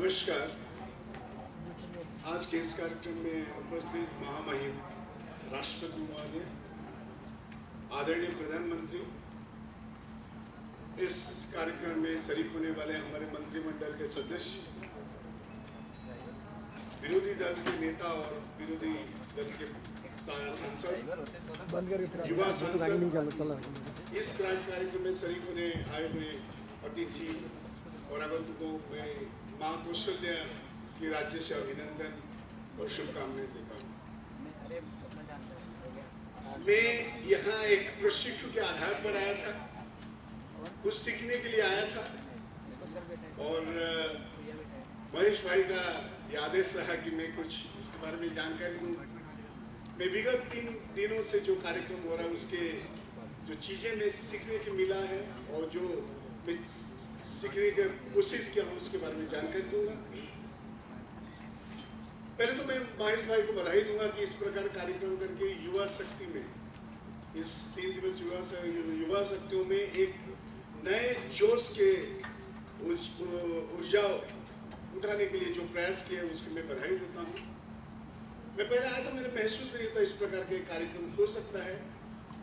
नमस्कार। आज के इस कार्यक्रम में उपस्थित महामहिम राष्ट्रपति महोदय, आदरणीय प्रधानमंत्री, इस कार्यक्रम में शरीक होने वाले हमारे मंत्रिमंडल के सदस्य, विरोधी दल के नेता और विरोधी दल के सांसद, युवा सांसद, इस कार्यक्रम में शरीक होने आए हुए अतिथि और आगंतुकों में मां कौशल्या की राज्य से अभिनंदन और शुभकामनाएं देता हूँ। मैं यहाँ एक प्रशिक्षु के आधार पर आया था, कुछ सीखने के लिए आया था और महेश भाई का ये आदेश रहा कि मैं कुछ उसके बारे में जानकारी दूँ। मैं विगत 3 दिनों से जो कार्यक्रम हो रहा है उसके जो चीज़ें मैं सीखने को मिला है और जो मैं सीखने की कोशिश किया हूँ उसके बारे में जानकारी दूंगा। पहले तो मैं महेश भाई को बधाई दूंगा कि इस प्रकार कार्यक्रम करके युवा शक्ति में, इस 3 दिवस युवा शक्तियों में एक नए जोश के ऊर्जा उठाने के लिए जो प्रयास किए उसके मैं बधाई देता हूँ। मैं पहले आया तो मैंने महसूस नहीं था इस प्रकार के कार्यक्रम हो सकता है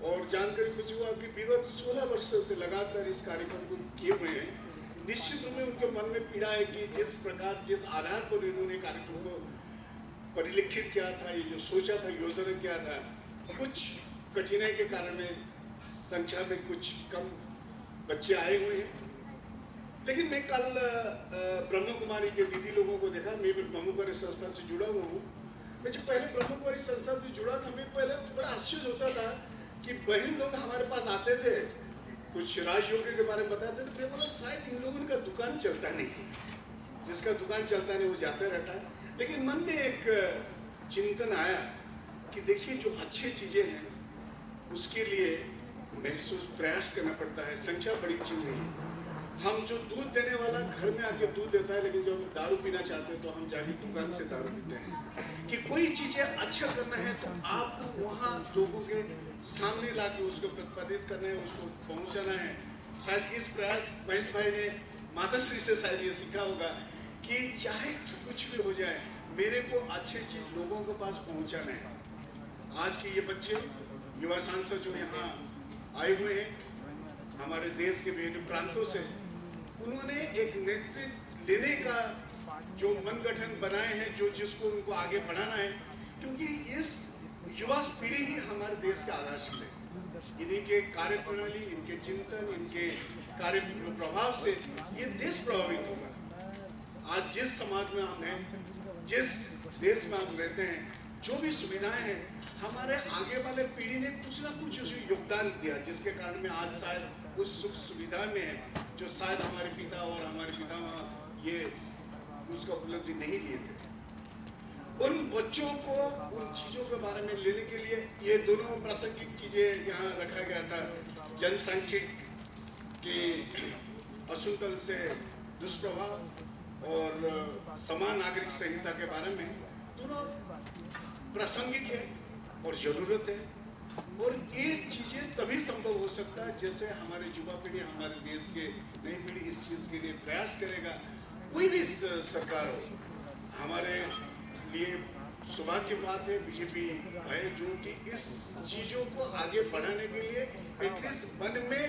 और जानकर खुशी हुआ कि विगत 16 वर्षों से लगातार इस कार्यक्रम को किए हुए हैं। निश्चित रूप में उनके मन में पीड़ा है कि जिस आधार पर इन्होंने कार्यक्रम को परिलक्षित किया था, ये जो सोचा था, योजना किया था, कुछ कठिनाई के कारण संख्या में कुछ कम बच्चे आए हुए हैं। लेकिन मैं कल ब्रह्म कुमारी के दीदी लोगों को देखा। मैं भी ब्रह्म कुमारी संस्था से जुड़ा हुआ हूँ। मैं जब पहले ब्रह्म कुमारी संस्था से जुड़ा था, मैं पहले बड़ा आश्चर्य होता था कि बहन लोग हमारे पास आते थे, कुछ राजयोगी के बारे में बताते थे। बोला शायद इन लोगों का दुकान चलता नहीं, जिसका दुकान चलता नहीं वो जाते रहता है। लेकिन मन में एक चिंतन आया कि देखिए जो अच्छी चीज़ें हैं उसके लिए महसूस प्रयास करना पड़ता है। संख्या बड़ी चीज़ नहीं है। हम जो दूध देने वाला घर में आके दूध देता है, लेकिन जब हम दारू पीना चाहते हैं तो हम जाके दुकान से दारू पीते हैं। कि कोई चीज़ें अच्छा करना है तो आपको वहाँ लोगों के सामने ला के उसको प्रतिपादित करना है, उसको पहुँचाना है। शायद इस प्रयास महेश भाई ने माताश्री से शायद ये सीखा होगा कि चाहे कुछ भी हो जाए, मेरे को अच्छी चीज़ लोगों के पास पहुँचाना है। आज के ये बच्चे युवा सांसद जो यहाँ आए हुए हैं हमारे देश के विभिन्न प्रांतों से, उन्होंने एक नेतृत्व लेने का जो मन गठन बनाए हैं, जो जिसको उनको आगे बढ़ाना है, क्योंकि इस युवा पीढ़ी ही हमारे देश का आधारशिल है। इन्हीं के कार्य प्रणाली, इनके चिंतन, इनके कार्य प्रभाव से ये देश प्रभावित होगा। आज जिस समाज में हम हैं, जिस देश में हम रहते हैं, जो भी सुविधाएं हैं, हमारे आगे वाले पीढ़ी ने कुछ ना कुछ उसमें योगदान दिया, जिसके कारण में आज शायद उस सुख सुविधा में है जो शायद हमारे पिता और हमारे पितामह ये उसका उपलब्धि नहीं लिए थे। उन बच्चों को उन चीज़ों के बारे में लेने के लिए ये दोनों प्रासंगिक चीज़ें यहाँ रखा गया था। जनसांख्यिकी के असंतुलन से दुष्प्रभाव और समान नागरिक संहिता के बारे में दोनों प्रासंगिक है और ज़रूरत है। और ये चीज़ें तभी संभव हो सकता है जैसे हमारे युवा पीढ़ी, हमारे देश के नई पीढ़ी इस चीज़ के लिए प्रयास करेगा। कोई भी सरकार हो, हमारे लिए सौभाग्य की बात है बीजेपी है जो कि इस चीज़ों को आगे बढ़ाने के लिए एटलीस्ट मन में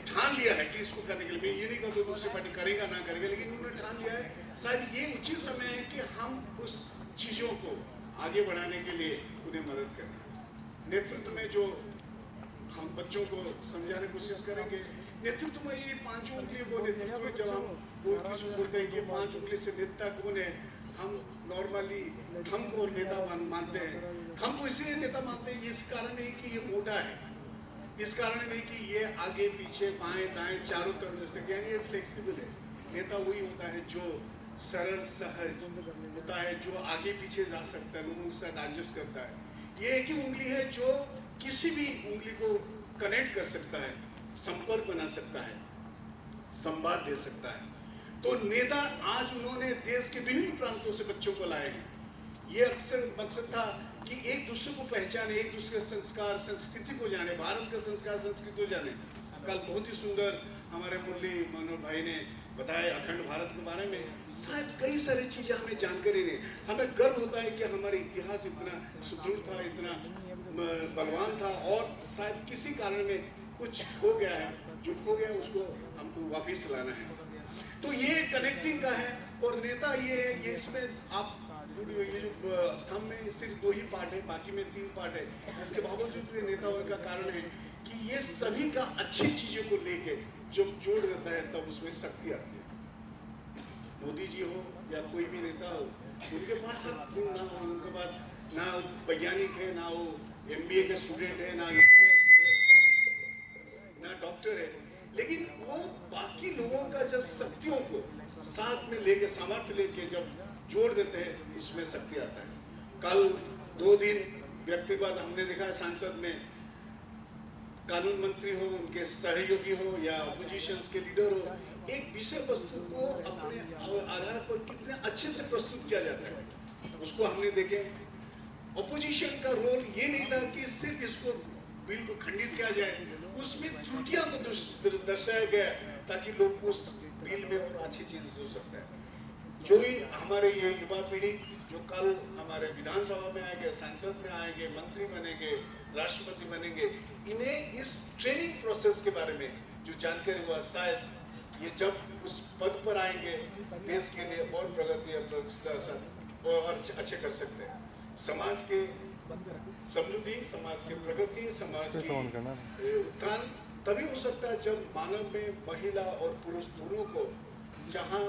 ठान लिया है कि इसको करने के लिए। मैं ये नहीं कहता दूसरी पार्टी करेगा ना करेगा, लेकिन उन्होंने ठान लिया है। शायद ये उचित समय है कि हम उस चीज़ों को आगे बढ़ाने के लिए उन्हें मदद करें। नेतृत्व में जो हम बच्चों को समझाने की कोशिश करेंगे, नेतृत्व में ये 5 उंगली वो नेतृत्व में जब हम बोलते हैं कि 5 उंगली से नेता कौन है, हम नॉर्मली थंब को नेता मानते हैं। थंब को इसलिए नेता मानते हैं इस कारण नहीं कि ये मोटा है, इस कारण नहीं कि ये आगे पीछे बाएं दाएं चारों तरफ से, यानी ये फ्लेक्सिबल है। नेता वही होता है जो सरल सहज होता है, जो आगे पीछे जा सकता है, लोगों के साथ एडजस्ट करता है। ये एक ही उंगली है जो किसी भी उंगली को कनेक्ट कर सकता है, संपर्क बना सकता है, संवाद दे सकता है। तो नेता आज उन्होंने देश के विभिन्न प्रांतों से बच्चों को लाए हैं। ये अक्सर मकसद था कि एक दूसरे को पहचाने, एक दूसरे के संस्कार संस्कृति को जाने, भारत का संस्कार संस्कृति को जाने। कल बहुत ही सुंदर हमारे मुरली मनोहर भाई ने बताया अखंड भारत के बारे में। शायद कई सारी चीज़ें हमें जानकारी नहीं, हमें गर्व होता है कि हमारा इतिहास इतना सुदृढ़ था, इतना बलवान था, और शायद किसी कारण में कुछ हो गया है, जो हो गया उसको हमको वापस लाना है। तो ये कनेक्टिंग का है। और नेता ये है, ये इसमें आप ये जो थम में सिर्फ 2 ही पार्ट है, बाकी में 3 पार्ट है। इसके बावजूद भी नेता होने का कारण है कि ये सभी का अच्छी चीज़ों को लेके जब जोड़ देता है तब उसमें शक्ति आती है। मोदी जी हो या कोई भी नेता हो, उनके पास गुण ना हो, उनके पास ना वैज्ञानिक है, ना वो MBA के स्टूडेंट है, ना ना डॉक्टर है, लेकिन वो बाकी लोगों का जब शक्तियों को साथ में लेके, सामर्थ्य लेके जब जोड़ देते हैं, उसमें शक्ति आता है। कल 2 दिन व्यक्तिगत हमने देखा सांसद में, कानून मंत्री हो, उनके सहयोगी हो या अपोजिशन के लीडर हो, एक विषय वस्तु को अपने आधार पर कितने अच्छे से प्रस्तुत किया जाता है, उसको हमने देखे। अपोजिशन का रोल ये नहीं था कि सिर्फ इसको बिल को खंडित किया जाए, उसमें त्रुटियां को दर्शाया गया ताकि लोग उस बिल में और अच्छी चीजें सोच सकते हैं। जो भी हमारे ये युवा पीढ़ी जो कल हमारे विधानसभा में आएंगे, संसद में आएंगे, मंत्री बनेंगे, राष्ट्रपति बनेंगे, इन्हें इस ट्रेनिंग प्रोसेस के बारे में जो जानकारी हुआ, शायद ये जब उस पद पर आएंगे देश के लिए और प्रगति और अच्छे कर सकते हैं। समाज के समृद्धि, समाज की प्रगति, समाज की उत्थान तभी हो सकता है जब मानव में महिला और पुरुष दोनों को जहाँ